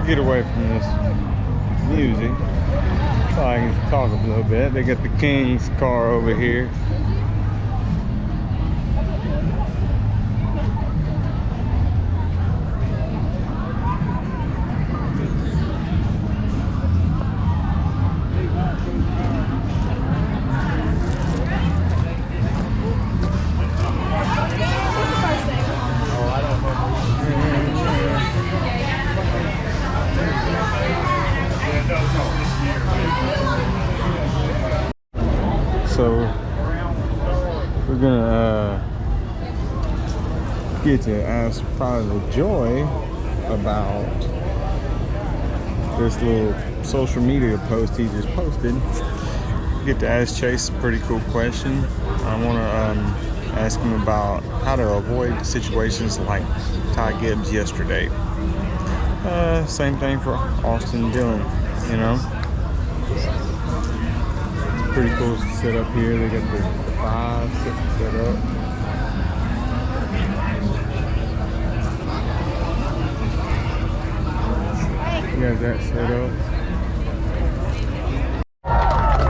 get away from this music so I can talk a little bit. They got the King's car over here. So we're gonna get to ask probably Lajoie about this little social media post he just posted. Get to ask Chase a pretty cool question. I want to ask him about how to avoid situations like Ty Gibbs yesterday. Same thing for Austin Dillion, you know. Pretty cool set up here. They got the 5, 6 set up. You got that set up.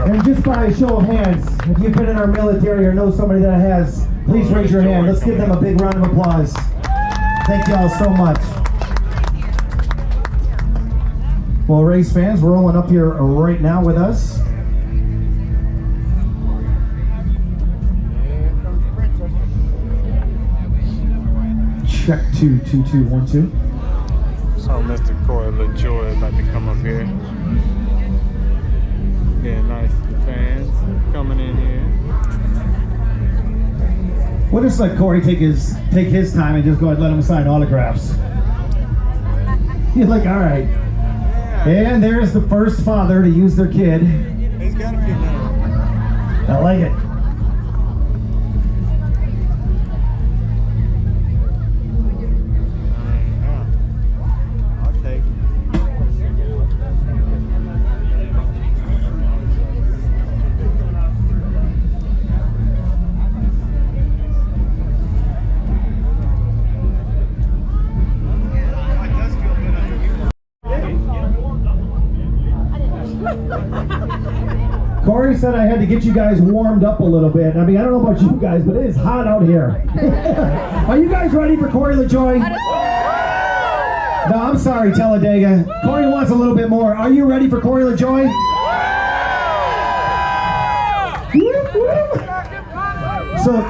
And just by a show of hands, if you've been in our military or know somebody that has, please raise your hand. Let's give them a big round of applause. Thank y'all so much. Well, race fans, we're rolling up here right now with us. Check 2, 2, 2, 1, 2. So Mr. Corie Lajoie about to come up here. Yeah, nice fans coming in here. We'll just let Corie take his time and just go ahead and let him sign autographs. He's like, all right. And there's the first father to use their kid. He's got a few minutes. I like it. Corie said I had to get you guys warmed up a little bit. I mean, I don't know about you guys, but it is hot out here. Are you guys ready for Corie Lajoie? No, I'm sorry, Talladega. Corie wants a little bit more. Are you ready for Corie Lajoie? So,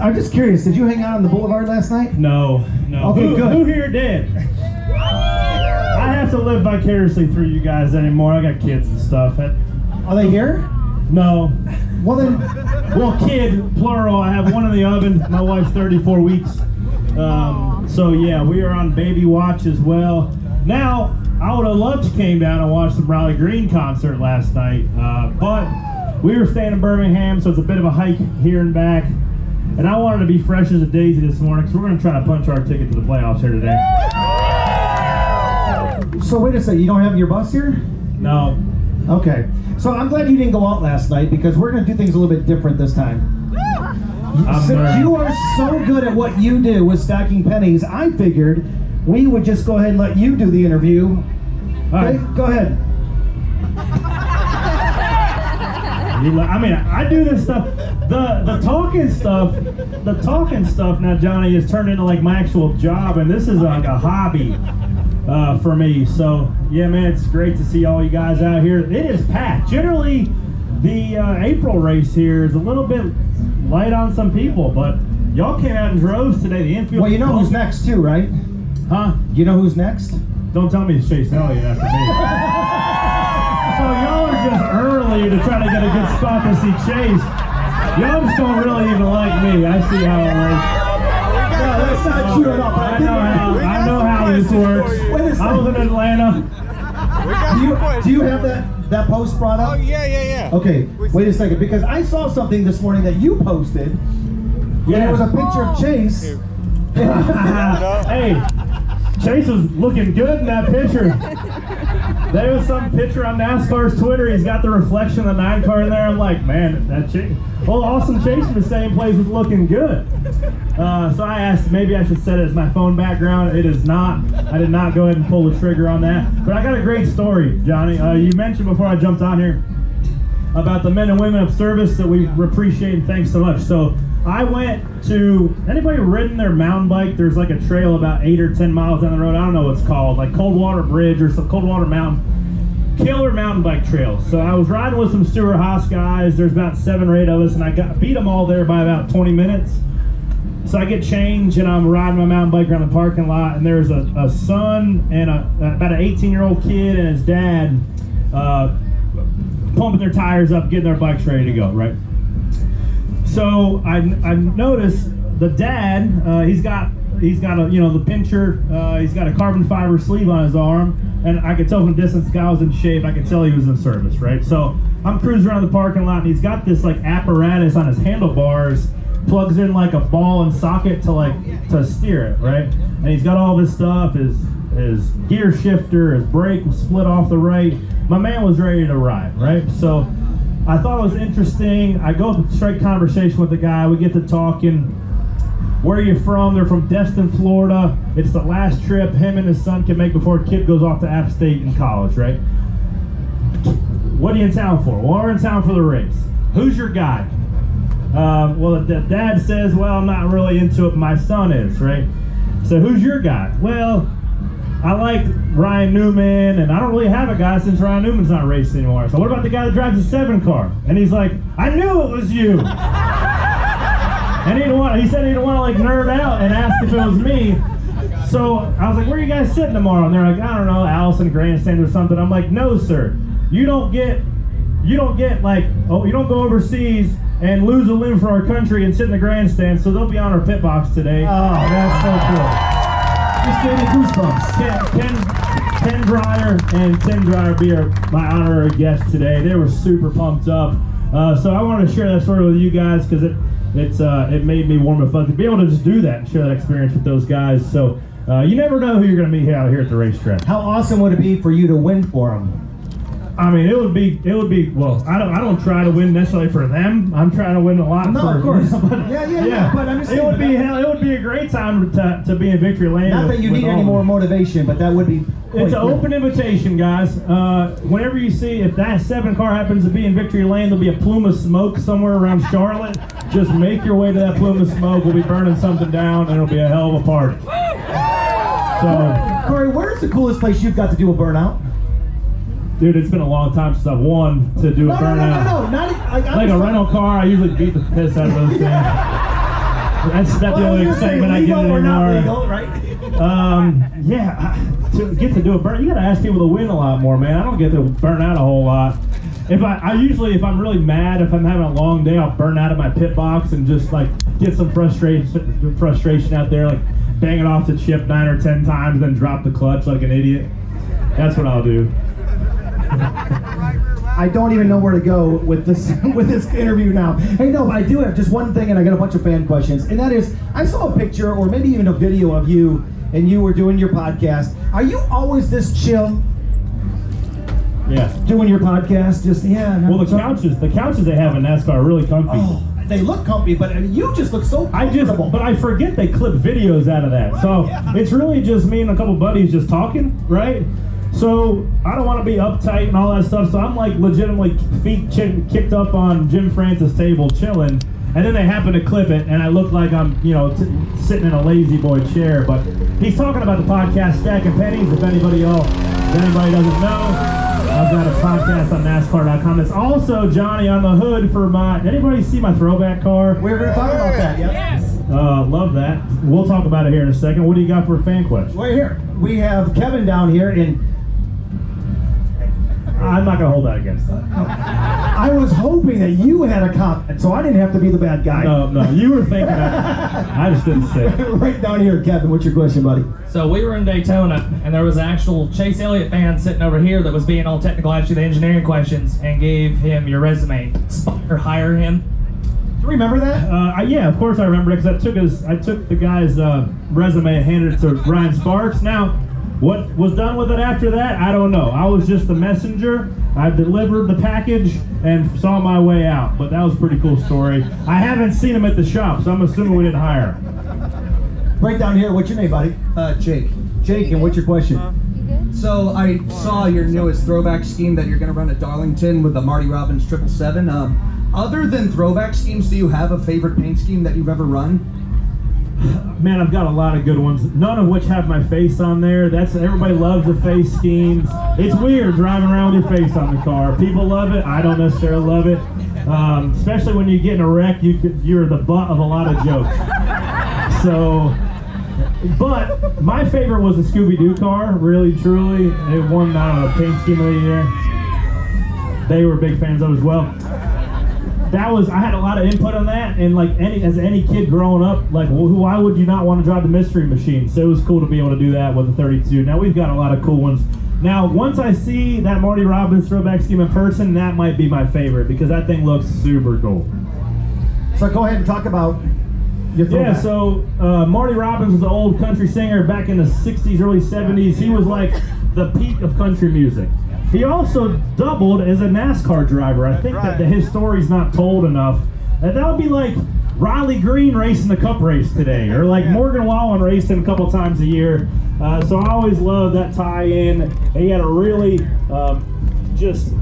I'm just curious, did you hang out on the boulevard last night? No. Okay, good. Who here did? I have to live vicariously through you guys anymore. I got kids and stuff. Are they here? No. Well then, Well, kid, plural. I have one in the oven. My wife's 34 weeks. So yeah, we are on baby watch as well. Now, I would have loved to came down and watch the Raleigh Green concert last night, but we were staying in Birmingham, so it's a bit of a hike here and back. And I wanted to be fresh as a daisy this morning, because we're going to try to punch our ticket to the playoffs here today. so wait a second, you don't have your bus here? No. Okay. So I'm glad you didn't go out last night because we're going to do things a little bit different this time. Since you are so good at what you do with stacking pennies, I figured we would just go ahead and let you do the interview. Okay, go ahead. I mean, I do this stuff. The talking stuff now, Johnny, has turned into like my actual job, and this is like a hobby for me. So yeah, man, it's great to see all you guys out here. It is packed. Generally, the April race here is a little bit light on some people, but y'all came out in droves today. The infield. Well, you know who's next too, right? Huh? You know who's next? Don't tell me it's Chase Elliott after me. So y'all are just early to try to get a good spot to see Chase. Y'all just don't really even like me. I see how it works. No, that's not true at all. I know how this works. I was in Atlanta. Do you have that post brought up? Oh, yeah. Okay, wait a second, because I saw something this morning that you posted. Yeah. It was a picture of Chase. Hey, Chase was looking good in that picture. There was some picture on NASCAR's Twitter. He's got the reflection of the 9 car in there. I'm like, man, that chick. Well, Awesome Chase in the same place was looking good. So I asked, maybe I should set it as my phone background. It is not. I did not go ahead and pull the trigger on that. But I got a great story, Johnny. You mentioned before I jumped on here about the men and women of service that we appreciate and thanks so much. So I went to, anybody ridden their mountain bike? There's like a trail about 8 or 10 miles down the road. I don't know what it's called, like Coldwater Bridge or some Coldwater Mountain. Killer mountain bike trail. So I was riding with some Stuart Haas guys. There's about 7 or 8 of us, and I beat them all there by about 20 minutes. So I get changed, and I'm riding my mountain bike around the parking lot, and there's a son and about an 18-year-old kid and his dad pumping their tires up, getting their bikes ready to go, right? So I noticed the dad, he's got a, the pincher, he's got a carbon fiber sleeve on his arm, and I could tell from distance the guy was in shape. I could tell he was in service, right? So I'm cruising around the parking lot, and he's got this like apparatus on his handlebars, plugs in like a ball and socket to steer it, right? And he's got all this stuff, his gear shifter, his brake was split off the right. My man was ready to ride, right? So I thought it was interesting. I go to straight conversation with the guy. We get to talking. Where are you from? They're from Destin, Florida. It's the last trip him and his son can make before a kid goes off to App State in college, right? What are you in town for? Well, we're in town for the race. Who's your guy? Well, the dad says, well, I'm not really into it. My son is, right? So who's your guy? Well, I like Ryan Newman, and I don't really have a guy since Ryan Newman's not racing anymore. So what about the guy that drives the 7 car? And he's like, I knew it was you. And he said he didn't want to like nerd out and ask if it was me. So I was like, where are you guys sitting tomorrow? And they're like, I don't know, Allison Grandstand or something. I'm like, no, sir. You don't go overseas and lose a limb for our country and sit in the grandstand, so they'll be on our pit box today. Oh, that's so cool. Just gave me goosebumps. Ken Dreyer and Tim Dreyer be my honorary guests today. They were super pumped up. So I wanted to share that story with you guys because it made me warm and fuzzy to be able to just do that and share that experience with those guys. So you never know who you're going to meet out here at the racetrack. How awesome would it be for you to win for them? I mean, it would be. Well, I don't try to win necessarily for them. I'm trying to win a lot. No, for of course. But, yeah. But I'm just saying, it would be a great time to be in victory lane. Not that you need any more motivation, but that would be. It's an open invitation, guys. Whenever you see if that 7 car happens to be in victory lane, there'll be a plume of smoke somewhere around Charlotte. Just make your way to that plume of smoke. We'll be burning something down, and it'll be a hell of a party. So, Corie, where's the coolest place you've got to do a burnout? Dude, it's been a long time since I've won to do a burnout. No. Like a rental car, I usually beat the piss out of those things. That's not the only excitement I get anymore. Legal, right? To get to do a burn, you gotta ask people to win a lot more, man. I don't get to burn out a whole lot. If I'm really mad, if I'm having a long day, I'll burn out of my pit box and just like get some frustration out there, like bang it off the chip 9 or 10 times, then drop the clutch like an idiot. That's what I'll do. I don't even know where to go with this interview now. Hey, no, I do have just one thing, and I got a bunch of fan questions, and that is, I saw a picture or maybe even a video of you, and you were doing your podcast. Are you always this chill? Yeah. Doing your podcast, Well, the couches they have in NASCAR are really comfy. Oh, they look comfy, but I mean, you just look so comfortable. But I forget they clip videos out of that, so it's really just me and a couple buddies just talking, right? So I don't want to be uptight and all that stuff, so I'm like legitimately feet kicked up on Jim Francis' table chilling, and then they happen to clip it, and I look like I'm, sitting in a lazy boy chair. But he's talking about the podcast Stacking Pennies. If anybody doesn't know, I've got a podcast on NASCAR.com. It's also Johnny on the hood for anybody see my throwback car? We're going to talk about that, yeah. Yes. Love that. We'll talk about it here in a second. What do you got for a fan question? Right here. We have Kevin down here in... I'm not going to hold that against him. I was hoping that you had a comment, so I didn't have to be the bad guy. No, you were thinking that. I just didn't say it. Right down here, Kevin, what's your question, buddy? So we were in Daytona, and there was an actual Chase Elliott fan sitting over here that was being all technical, asking the engineering questions, and gave him your resume. Or hire him. Do you remember that? Yeah, of course I remember it, because I took the guy's resume and handed it to Ryan Sparks. Now, What was done with it after that, I don't know. I was just the messenger. I delivered the package and saw my way out. But that was a pretty cool story. I haven't seen him at the shop, so I'm assuming we didn't hire him. Right down here, what's your name, buddy? Jake. Jake, and what's your question? So I saw your newest throwback scheme that you're going to run at Darlington with the Marty Robbins 777. Other than throwback schemes, do you have a favorite paint scheme that you've ever run? Man, I've got a lot of good ones, none of which have my face on there. Everybody loves the face schemes. It's weird driving around with your face on the car. People love it. I don't necessarily love it. Especially when you get in a wreck, you're the butt of a lot of jokes. So, but my favorite was the Scooby-Doo car, really, truly. It won Paint Scheme of the Year. They were big fans of it as well. I had a lot of input on that, and like as any kid growing up, like why would you not want to drive the Mystery Machine? So it was cool to be able to do that with the 32. Now we've got a lot of cool ones. Now once I see that Marty Robbins throwback scheme in person, that might be my favorite because that thing looks super cool. So go ahead and talk about your throwback. Yeah, so Marty Robbins was an old country singer back in the 60s, early 70s. He was like the peak of country music. He also doubled as a NASCAR driver. I think that his story's not told enough. That would be like Riley Green racing the Cup race today, or like Morgan Wallen racing a couple times a year. So I always loved that tie-in. He had a really just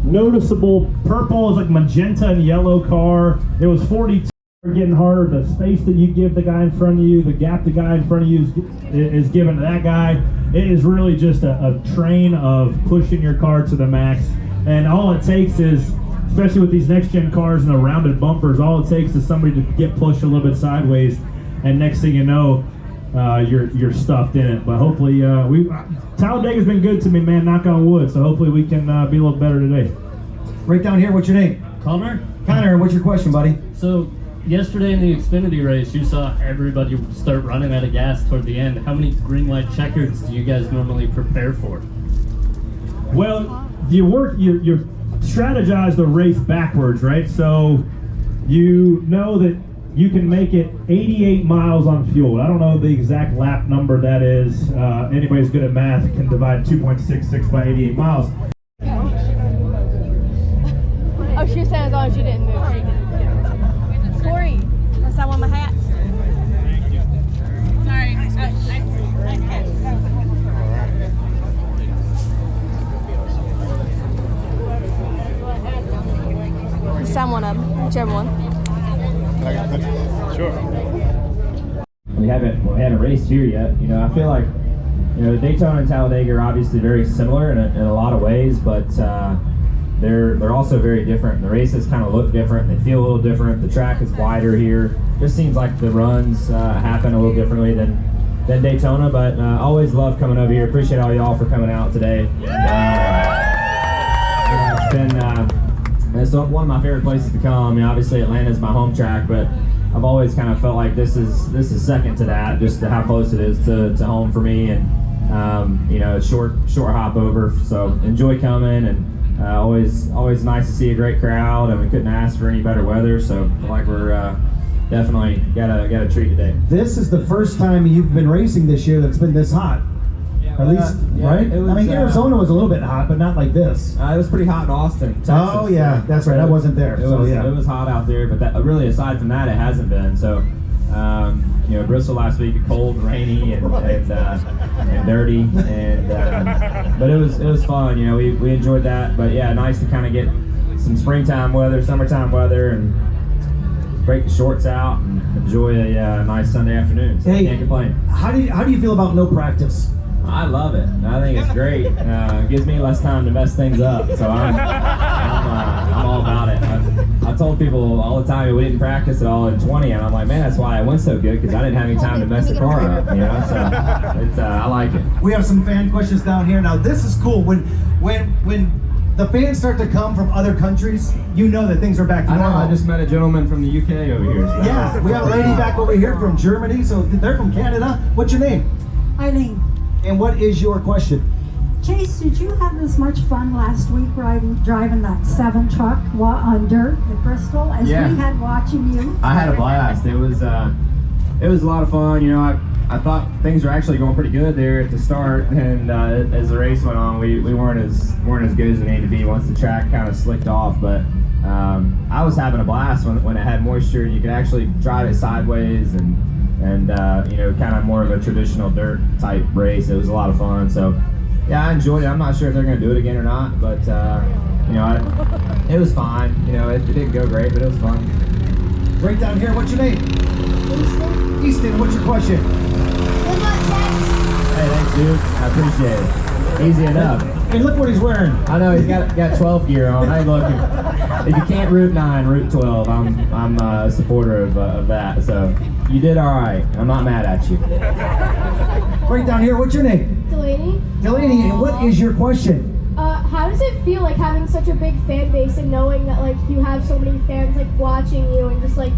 noticeable purple, is like magenta and yellow car. It was 42. Getting harder. The space that you give the guy in front of you, the gap the guy in front of you is given to that guy. It is really just a train of pushing your car to the max. And all it takes is, especially with these next gen cars and the rounded bumpers, all it takes is somebody to get pushed a little bit sideways, and next thing you know, you're stuffed in it. But hopefully, Talladega's been good to me, man. Knock on wood. So hopefully we can be a little better today. Right down here, what's your name? Connor? Connor, what's your question, buddy? So, yesterday in the Xfinity race, you saw everybody start running out of gas toward the end. How many green light checkers do you guys normally prepare for? Well, you strategize the race backwards, right? So you know that you can make it 88 miles on fuel. I don't know the exact lap number that is. Anybody who's good at math can divide 2.66 by 88 miles. Oh, she was saying as long as you didn't move, she could. Corie, that's not one of my hats. Sorry, You sign one of them, whichever one. Sure. We haven't raced here yet. You know, I feel like Daytona and Talladega are obviously very similar in a lot of ways, but they're also very different. The races kind of look different. They feel a little different. The track is wider here. Just seems like the runs happen a little differently than Daytona. But I always love coming over here. Appreciate all y'all for coming out today. It's one of my favorite places to come. I mean, obviously Atlanta's my home track, but I've always kind of felt like this is second to that, just to how close it is to home for me, and short hop over. So enjoy coming, and always nice to see a great crowd, and we couldn't ask for any better weather. So I feel like we're definitely got a treat today. This is the first time you've been racing this year that's been this hot. At least, right? It was, Arizona was a little bit hot, but not like this. It was pretty hot in Austin, Texas. Oh yeah, that's right. I wasn't there. It was hot out there, but really aside from that, it hasn't been. So, Bristol last week, cold, rainy, and dirty, but it was fun. You know, we enjoyed that. But yeah, nice to kind of get some springtime weather, summertime weather, and break the shorts out and enjoy a nice Sunday afternoon. So Hey, can't complain. How do you feel about no practice? I love it. I think it's great. It gives me less time to mess things up, so I'm all about it. I told people all the time we didn't practice at all in 20, and I'm like, man, that's why I went so good, because I didn't have any time to mess the car up. You know, so I like it. We have some fan questions down here. Now this is cool. When the fans start to come from other countries, you know that things are back to normal. I just met a gentleman from the UK over here. So Yeah, we have a lady back over here from Germany, so they're from Canada. What's your name? Eileen, And what is your question? Chase, did you have as much fun last week driving that 7 truck on dirt at Bristol as we had watching you? I had a blast. It was a lot of fun. You know, I thought things were actually going pretty good there at the start, and as the race went on, we weren't as good as we needed to be once the track kind of slicked off. But I was having a blast when it had moisture and you could actually drive it sideways and you know, kind of more of a traditional dirt type race. It was a lot of fun. So yeah, I enjoyed it. I'm not sure if they're going to do it again or not, but you know, it was fine. You know, it didn't go great, but it was fun. Right down here, what's your name? Easton. Easton, what's your question? Good luck, Chad. Hey, thanks, dude. I appreciate it. Easy enough. Hey, look what he's wearing. I know he's got 12 gear on. Hey, look, if you can't route 9, route 12. I'm a supporter of that. So you did all right. I'm not mad at you. Right down here, what's your name? Delaney. Delaney, and what is your question? How does it feel like having such a big fan base and knowing that like you have so many fans like watching you and just like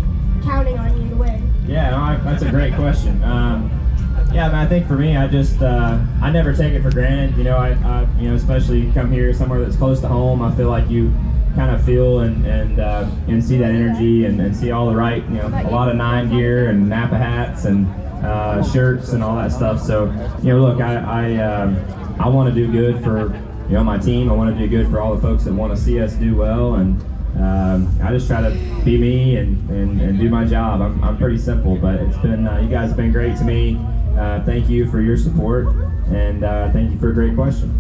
counting on you to win? Yeah, no, that's a great question. Yeah, I mean, I think for me, I just I never take it for granted. You know, I you know, especially come here somewhere that's close to home. I feel like you kind of feel and see that energy and see all the right, you know, a lot of 9 gear and Napa hats and shirts and all that stuff. So you know, look, I want to do good for, you know, my team. I want to do good for all the folks that want to see us do well, and I just try to be me and do my job. I'm pretty simple, but it's been you guys have been great to me. Thank you for your support, and thank you for a great question.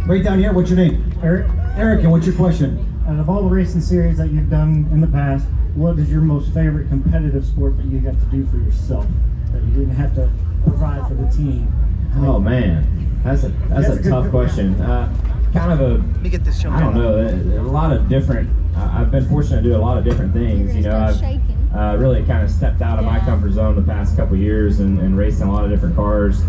Right down here, what's your name? Eric. Eric, and what's your question? Out of all the racing series that you've done in the past, what is your most favorite competitive sport that you got to do for yourself, that you didn't have to provide for the team? Oh man, that's a tough question. Kind of a, Let me get this show. I don't know, a lot of different, I've been fortunate to do a lot of different things. You know, I've really kind of stepped out of my comfort zone the past couple years and raced in a lot of different cars.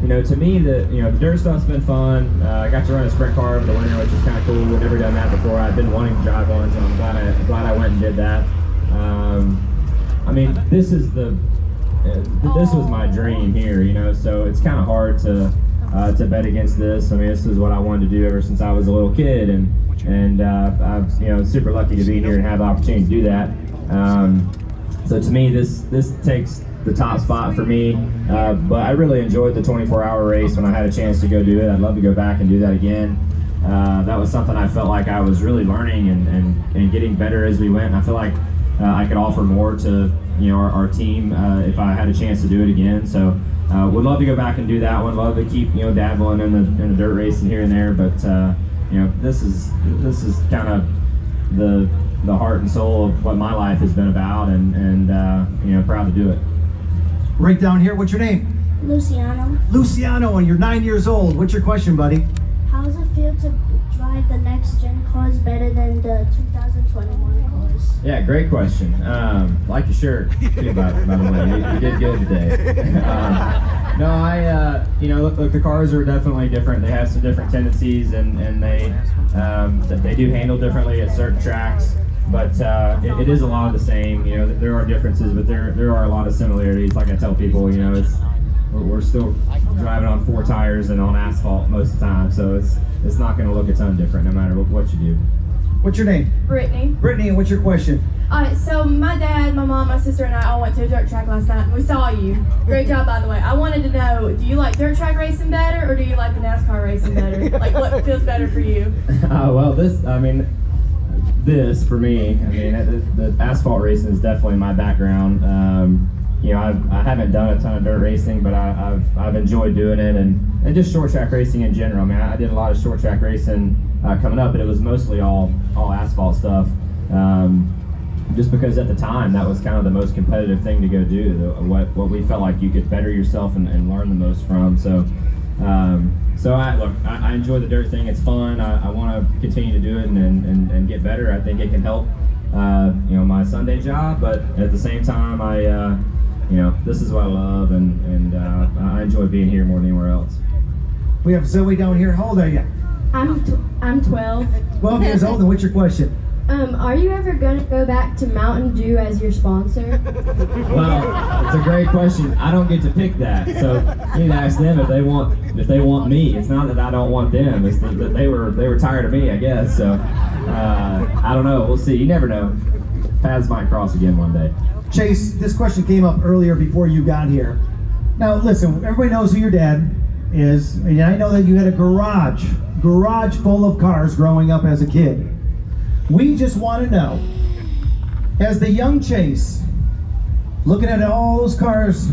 You know, to me, the dirt stuff's been fun. I got to run a sprint car over the winter, which is kind of cool. We've never done that before. I've been wanting to drive one, so I'm glad I went and did that. I mean, this was my dream here, you know, so it's kind of hard to bet against this. I mean, this is what I wanted to do ever since I was a little kid, and I'm super lucky to be here and have the opportunity to do that. So to me, this takes the top spot for me, but I really enjoyed the 24-hour race when I had a chance to go do it. I'd love to go back and do that again. That was something I felt like I was really learning and getting better as we went. And I feel like I could offer more to our team if I had a chance to do it again. So would love to go back and do that one. Love to keep dabbling in the dirt racing here and there. But this is kind of the heart and soul of what my life has been about, and proud to do it. Right down here, what's your name? Luciano. Luciano, and you're 9 years old. What's your question, buddy? How does it feel to drive the next gen cars better than the 2021 cars? Yeah, great question. Like your shirt too, by the way. You did good today. No, look, the cars are definitely different. They have some different tendencies, and they do handle differently at certain tracks. But it is a lot of the same. There are differences, but there are a lot of similarities. Like I tell people, we're still driving on 4 tires and on asphalt most of the time, so it's not going to look a ton different no matter what you do. What's your name? Brittany. Brittany, and what's your question? So my dad, my mom, my sister, and I all went to a dirt track last night. We saw you. Great job, by the way. I wanted to know, do you like dirt track racing better, or do you like the NASCAR racing better? Like, what feels better for you? Well, this for me, the asphalt racing is definitely my background. I haven't done a ton of dirt racing, but I've enjoyed doing it, and just short track racing in general. I did a lot of short track racing coming up, but it was mostly all asphalt stuff. Just because at the time that was kind of the most competitive thing to go do, what we felt like you could better yourself and learn the most from. So I enjoy the dirt thing. It's fun. I want to continue to do it and get better. I think it can help my Sunday job, but at the same time, this is what I love, and I enjoy being here more than anywhere else. We have Zoe down here. How old are you? I'm 12. 12 years old, and what's your question? Are you ever going to go back to Mountain Dew as your sponsor? Well, it's a great question. I don't get to pick that, so you need to ask them if they want me. It's not that I don't want them. It's that they were tired of me, I guess. So I don't know. We'll see. You never know. Paths might cross again one day. Chase, this question came up earlier before you got here. Now, listen, everybody knows who your dad is, and I know that you had a garage full of cars growing up as a kid. We just want to know, as the young Chase, looking at all those cars,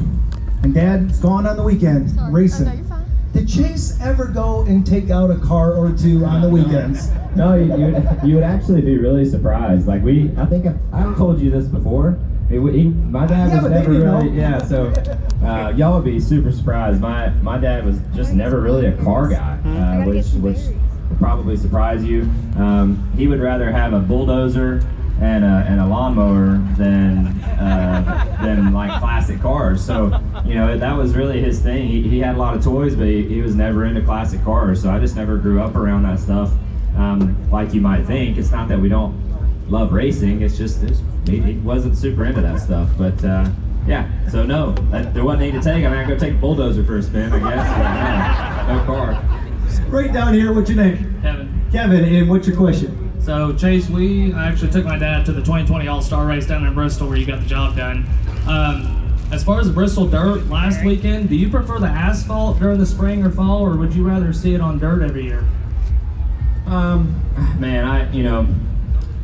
and Dad's gone on the weekend racing, did Chase ever go and take out a car or two on the weekends? No, you would actually be really surprised. Like I think I've told you this before. My dad was never really, so y'all would be super surprised. My dad was just never really a car guy, which would probably surprise you. He would rather have a bulldozer and a lawnmower than like classic cars. So that was really his thing. He had a lot of toys, but he was never into classic cars. So I just never grew up around that stuff. Like you might think, it's not that we don't love racing. It's just he wasn't super into that stuff. But yeah, so no, there wasn't any to take. I mean, I go take a bulldozer for a spin, I guess. But no car. Right down here, what's your name? Kevin, and what's your question? So Chase, I actually took my dad to the 2020 All-Star race down in Bristol where you got the job done. As far as the Bristol dirt last weekend, do you prefer the asphalt during the spring or fall, or would you rather see it on dirt every year? Man,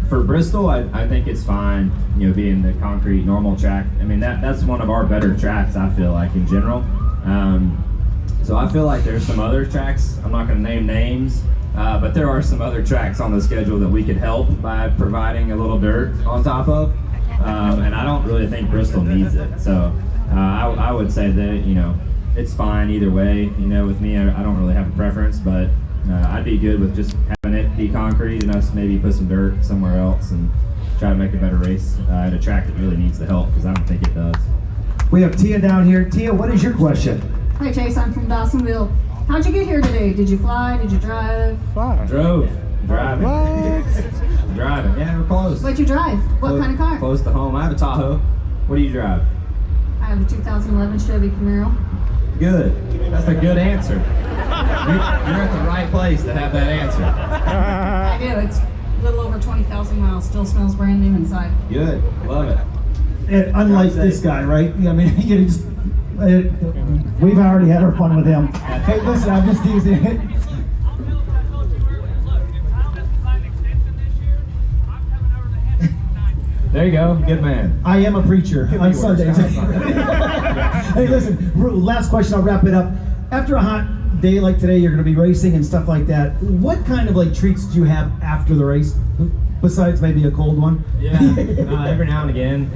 for Bristol, I think it's fine, being the concrete normal track. I mean, that's one of our better tracks, I feel like, in general. So I feel like there's some other tracks, I'm not going to name names, but there are some other tracks on the schedule that we could help by providing a little dirt on top of. And I don't really think Bristol needs it. So I would say that, it's fine either way. With me, I don't really have a preference, but I'd be good with just having it be concrete and us maybe put some dirt somewhere else and try to make a better race at a track that really needs the help, because I don't think it does. We have Tia down here. Tia, what is your question? Hi Chase, I'm from Dawsonville. How'd you get here today? Did you fly? Did you drive? Drove. Driving. Driving. Yeah, we're close. What'd you drive? What kind of car? Close to home. I have a Tahoe. What do you drive? I have a 2011 Chevy Camaro. Good. That's a good answer. You're at the right place to have that answer. I do. It's a little over 20,000 miles. Still smells brand new inside. Good. Love it. And unlike this guy, right? I mean, we've already had our fun with him. Hey, listen, I'm just teasing it. There you go. Good man. I am a preacher on Sundays. Hey, listen, last question, I'll wrap it up. After a hot day like today, you're going to be racing and stuff like that. What kind of treats do you have after the race, besides maybe a cold one? Yeah, every now and again.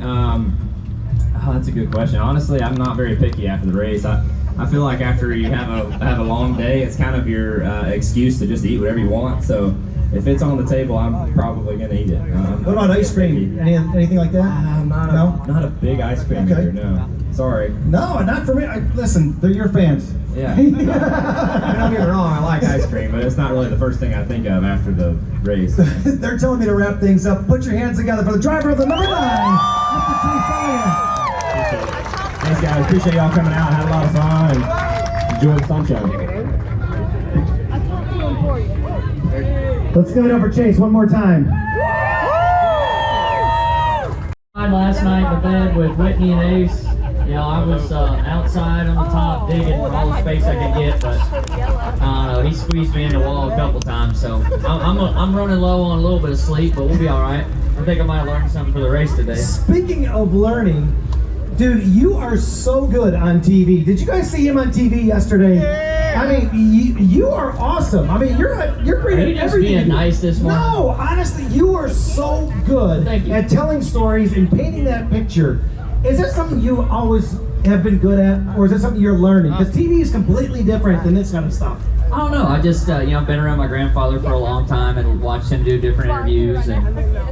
That's a good question. Honestly, I'm not very picky after the race. I feel like after you have a long day, it's kind of your excuse to just eat whatever you want. So if it's on the table, I'm probably going to eat it. What about ice cream? Anything like that? I'm not a big ice cream eater, no. Sorry. No, not for me. Listen, they're your fans. Yeah. Don't get me wrong, I like ice cream, but it's not really the first thing I think of after the race. They're telling me to wrap things up. Put your hands together for the driver of the number 9, Mr. Chase. Thanks, guys. Appreciate y'all coming out. Had a lot of fun and enjoy the sunshine. Let's give it up for Chase one more time. Last night in the bed with Whitney and Ace, I was outside on the top digging for all the space I could get, but I don't know, he squeezed me in the wall a couple times, so I'm running low on a little bit of sleep, but we'll be all right. I think I might have learned something for the race today. Speaking of learning, dude, you are so good on TV. Did you guys see him on TV yesterday? Yeah. I mean, you are awesome. I mean, you're great at everything. Are you just being nice this morning? No, honestly, you are so good at telling stories and painting that picture. Is that something you always have been good at, or is that something you're learning? Because TV is completely different than this kind of stuff. I don't know. I just, I've been around my grandfather for a long time and watched him do different interviews, and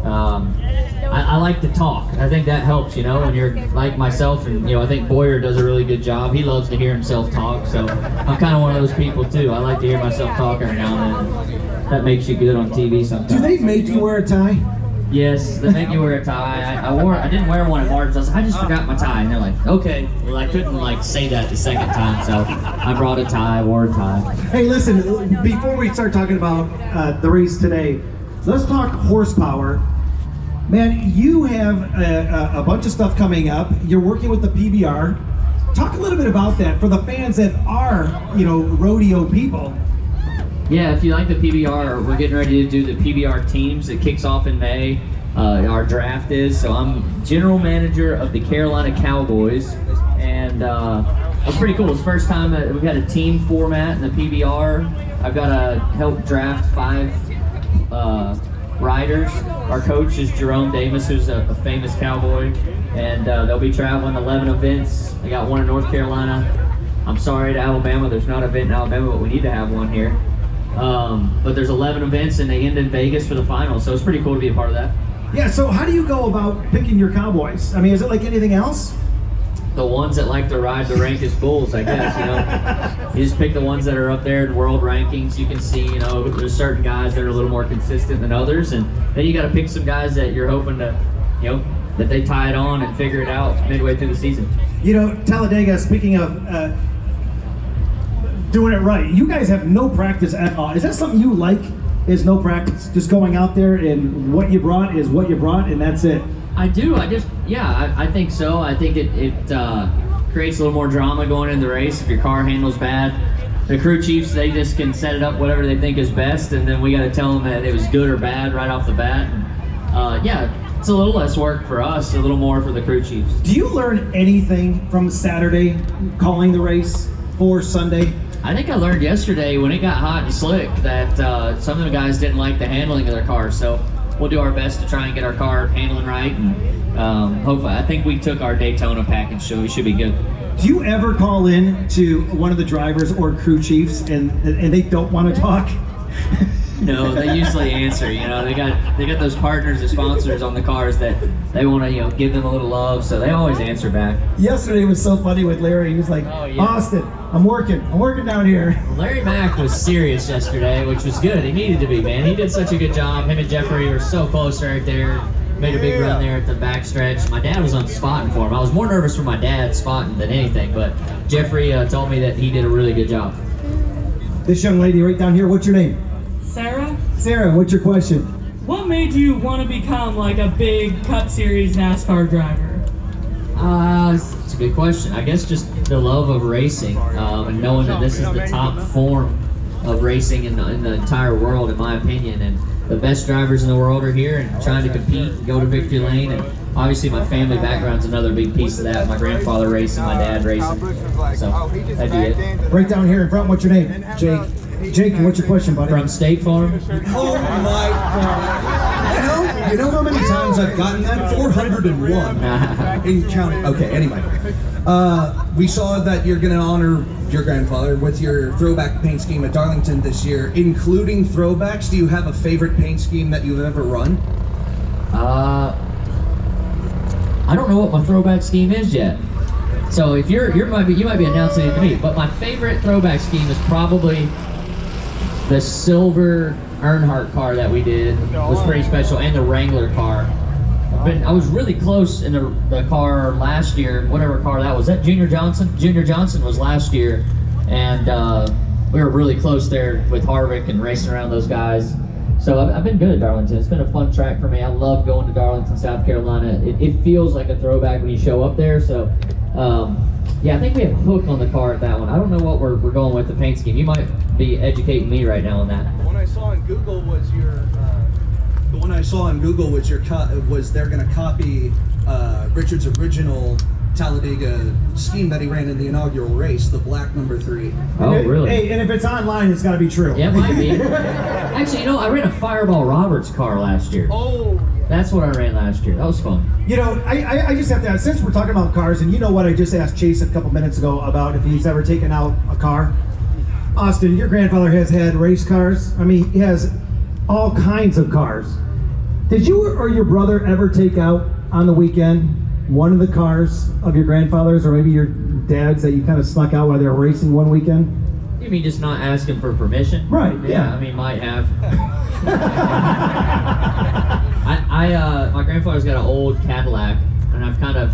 I like to talk. I think that helps, when you're like myself, and I think Boyer does a really good job. He loves to hear himself talk, so I'm kind of one of those people too. I like to hear myself talk every now and then. That makes you good on TV sometimes. Do they make you wear a tie? Yes, they make you wear a tie. I didn't wear one at Martin's. I was like, I just forgot my tie. And they're like, okay. Well, I couldn't say that the second time, so I brought a tie, wore a tie. Hey, listen, before we start talking about the race today, let's talk horsepower. Man, you have a bunch of stuff coming up. You're working with the PBR. Talk a little bit about that for the fans that are, rodeo people. Yeah, if you like the PBR, we're getting ready to do the PBR teams. It kicks off in May. Our draft is. So I'm general manager of the Carolina Cowboys, and it's pretty cool. It's the first time that we've had a team format in the PBR. I've got to help draft 5 riders. Our coach is Jerome Davis, who's a famous cowboy, and they'll be traveling 11 events. I got one in North Carolina. I'm sorry to Alabama, there's not an event in Alabama, but we need to have one here. But there's 11 events, and they end in Vegas for the final, so it's pretty cool to be a part of that. Yeah, so how do you go about picking your cowboys? I mean, is it like anything else? The ones that like to ride the rankest bulls, I guess, You just pick the ones that are up there in world rankings. You can see, there's certain guys that are a little more consistent than others, and then you got to pick some guys that you're hoping to, that they tie it on and figure it out midway through the season. Talladega, speaking of doing it right, you guys have no practice at all. Is that something you like, is no practice? Just going out there and what you brought is what you brought and that's it? I do. I think so. I think it creates a little more drama going into the race if your car handles bad. The crew chiefs, they just can set it up whatever they think is best, and then we got to tell them that it was good or bad right off the bat. And, it's a little less work for us, a little more for the crew chiefs. Do you learn anything from Saturday calling the race for Sunday? I think I learned yesterday when it got hot and slick that some of the guys didn't like the handling of their cars, so we'll do our best to try and get our car handling right, and hopefully, I think we took our Daytona package, so we should be good. Do you ever call in to one of the drivers or crew chiefs and they don't want to talk? No, they usually answer. They got those partners or sponsors on the cars that they want to give them a little love, so they always answer back. Yesterday was so funny with Larry. He was like, "Oh, yeah. Austin, I'm working down here." Larry Mack was serious yesterday, which was good. He needed to be, man. He did such a good job. Him and Jeffrey were so close right there. Made a big run there at the backstretch. My dad was on spotting for him. I was more nervous for my dad spotting than anything, but Jeffrey told me that he did a really good job. This young lady right down here, what's your name? Sarah? Sarah, what's your question? What made you want to become like a big Cup Series NASCAR driver? It's a good question. I guess just the love of racing and knowing that this is the top form of racing in the entire world, in my opinion. And the best drivers in the world are here and trying to compete and go to victory lane. And obviously my family background's another big piece of that. My grandfather racing, my dad racing. So that'd be it. Right down here in front, what's your name? Jake. Jake, what's your question, buddy? From State Farm. Oh my God. You know how many times I've gotten that? 401 in counting. Okay, anyway. We saw that you're going to honor your grandfather with your throwback paint scheme at Darlington this year, including throwbacks. Do you have a favorite paint scheme that you've ever run? I don't know what my throwback scheme is yet. So if you might be announcing it to me, but my favorite throwback scheme is probably the silver Earnhardt car that we did. It was pretty special, and the Wrangler car. I was really close in the car last year, whatever car that was. That Junior Johnson? Junior Johnson was last year, and we were really close there with Harvick and racing around those guys. So I've been good at Darlington. It's been a fun track for me. I love going to Darlington, South Carolina. It feels like a throwback when you show up there. So yeah, I think we have a hook on the car at that one. I don't know what we're going with the paint scheme. You might be educating me right now on that. The one I saw on Google was was they're going to copy Richard's original Talladega scheme that he ran in the inaugural race, the black number 3. Oh, really? Hey, and if it's online, it's got to be true. Yeah, it might be. Actually, I ran a Fireball Roberts car last year. Oh, that's what I ran last year. That was fun. I just have to, since we're talking about cars, and you know what I just asked Chase a couple minutes ago about if he's ever taken out a car. Austin, your grandfather has had race cars. I mean, he has all kinds of cars. Did you or your brother ever take out on the weekend one of the cars of your grandfather's or maybe your dad's that you kind of snuck out while they were racing one weekend? You mean just not asking for permission? Right, yeah. I mean, might have. My grandfather's got an old Cadillac, and I've kind of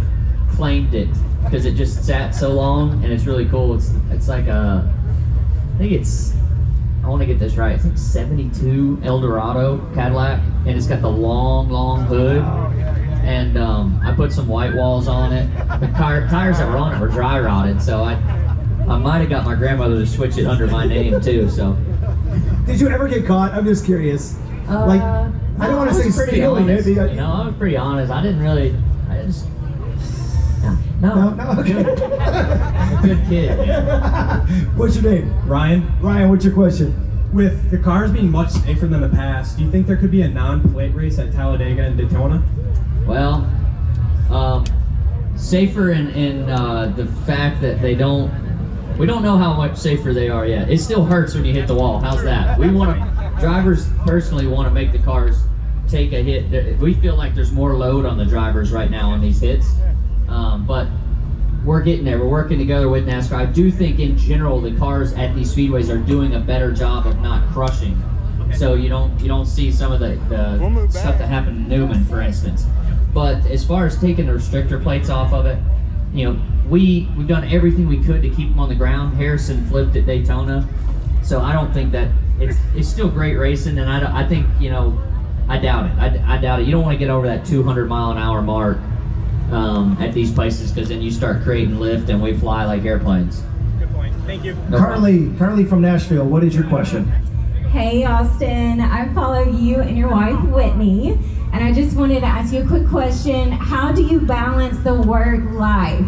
claimed it because it just sat so long, and it's really cool. It's like I want to get this right. It's like 72 Eldorado Cadillac, and it's got the long hood. and I put some white walls on it. The tires that were on it were dry rotted, so I might have got my grandmother to switch it under my name too. So. Did you ever get caught? I'm just curious. Like, I don't want to say stealing it. You know, I was pretty honest. I just. No, okay. I'm a good kid. What's your name? Ryan. Ryan, what's your question? With the cars being much safer than the past, do you think there could be a non-plate race at Talladega and Daytona? Well, safer in the fact that we don't know how much safer they are yet. It still hurts when you hit the wall. How's that? Drivers personally want to make the cars take a hit. We feel like there's more load on the drivers right now on these hits. But we're getting there. We're working together with NASCAR. I do think in general the cars at these speedways are doing a better job of not crushing. So you don't see some of the stuff that happened in Newman, for instance. But as far as taking the restrictor plates off of it, you know, we've done everything we could to keep them on the ground. Harrison flipped at Daytona, so I don't think that it's still great racing. And I think, you know, I doubt it. I doubt it. You don't want to get over that 200-mile-an-hour mark at these places, because then you start creating lift and we fly like airplanes. Good point. Thank you. No Carly from Nashville, what is your question? Hey Austin, I follow you and your wife Whitney, and I just wanted to ask you a quick question. How do you balance the work life?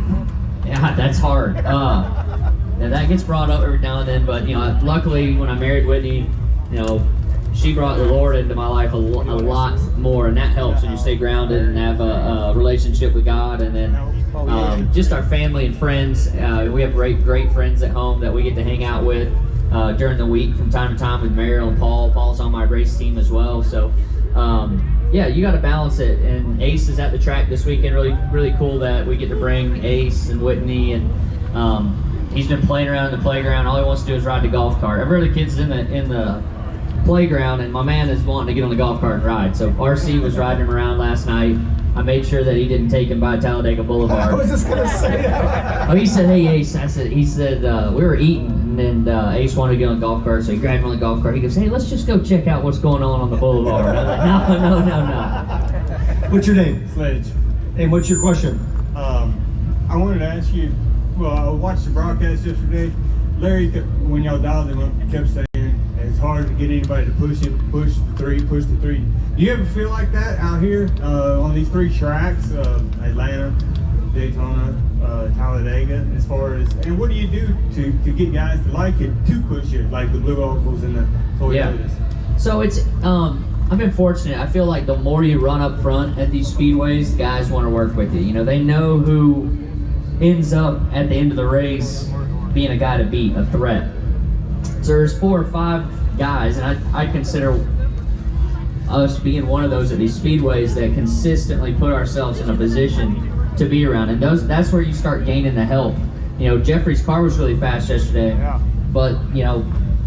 Yeah, that's hard. Now that gets brought up every now and then, but you know, luckily when I married Whitney, you know, she brought the Lord into my life a lot more, and that helps when you stay grounded and have a relationship with God. And then just our family and friends. We have great friends at home that we get to hang out with during the week from time to time with Meryl and Paul. Paul's on my race team as well. So yeah, you got to balance it. And Ace is at the track this weekend. Really cool that we get to bring Ace and Whitney, and he's been playing around in the playground. All he wants to do is ride the golf cart. Every other kid's in the playground, and my man is wanting to get on the golf cart and ride. So RC was riding him around last night. I made sure that he didn't take him by Talladega Boulevard. I was just gonna say that. Oh, he said, "Hey Ace," he said we were eating, and Ace wanted to get on the golf cart, so he grabbed him on the golf cart. He goes, "Hey, let's just go check out what's going on the boulevard." I was like, no. What's your name? Sledge. And what's your question? I wanted to ask you, well, I watched the broadcast yesterday. Larry, when y'all dialed him up, kept saying it's hard to get anybody to push the three. Do you ever feel like that out here on these three tracks, Atlanta, Daytona, Talladega, as far as, and what do you do to get guys to like it, to push it, like the Blue Opals and the Toyotas? Yeah. So it's, I've been fortunate. I feel like the more you run up front at these speedways, guys want to work with you. You know, they know who ends up at the end of the race being a guy to beat, a threat. So there's 4 or 5 guys, and I consider us being one of those at these speedways that consistently put ourselves in a position to be around. And that's where you start gaining the help. You know, Jeffrey's car was really fast yesterday, but you know,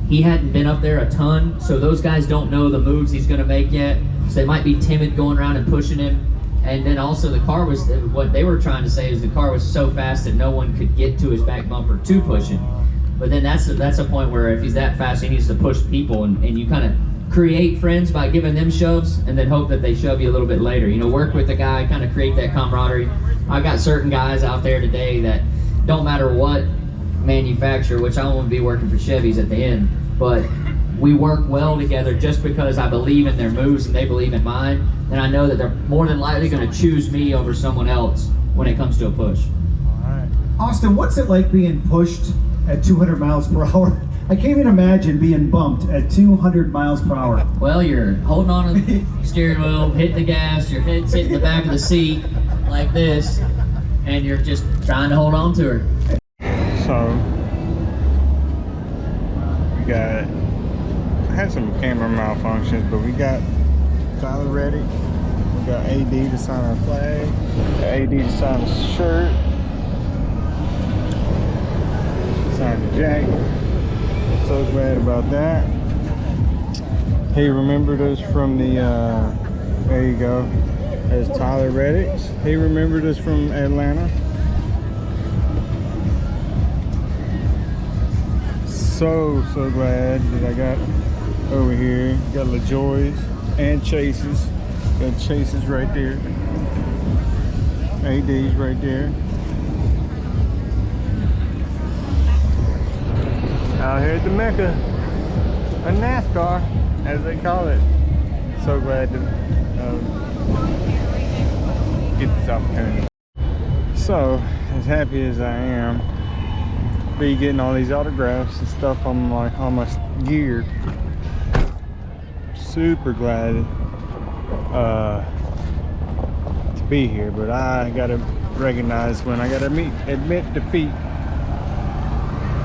he hadn't been up there a ton, so those guys don't know the moves he's going to make yet. So they might be timid going around and pushing him. And then also the car was, what they were trying to say is the car was so fast that no one could get to his back bumper to push him. But then that's a point where if he's that fast, he needs to push people, and you kind of create friends by giving them shoves, and then hope that they shove you a little bit later. You know, work with the guy, kind of create that camaraderie. I got certain guys out there today that don't matter what manufacturer, which I won't be working for Chevys at the end, but we work well together just because I believe in their moves and they believe in mine, and I know that they're more than likely going to choose me over someone else when it comes to a push. Austin, what's it like being pushed at 200 miles per hour? I can't even imagine being bumped at 200 miles per hour. Well, you're holding on to the steering wheel, hitting the gas, your head's hitting the back of the seat like this, and you're just trying to hold on to her. So, we got, I had some camera malfunctions, but we got Tyler ready. We got AD to sign our flag, got AD to sign the shirt, sign the jacket. So glad about that. He remembered us from the, there you go. There's Tyler Reddick. He remembered us from Atlanta. So glad that I got over here. Got Lajoie's and Chase's. Got Chase's right there. AD's right there. Out here at the Mecca of NASCAR, as they call it. So glad to get this opportunity. So, as happy as I am, be getting all these autographs and stuff, I'm like almost geared. Super glad to be here, but I gotta recognize when I gotta admit defeat,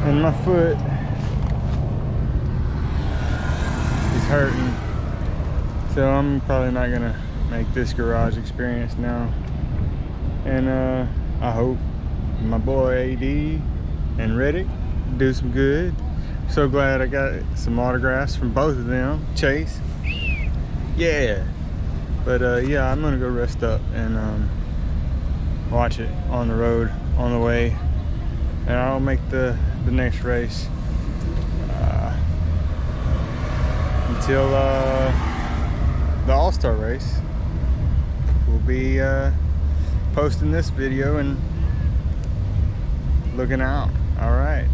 and my foot is hurting, so I'm probably not gonna make this garage experience now. And I hope my boy AD and Reddick do some good. So glad I got some autographs from both of them. Chase, yeah. But yeah, I'm gonna go rest up and watch it on the road on the way, and I'll make the next race until the All-Star race. We'll be posting this video and looking out. All right.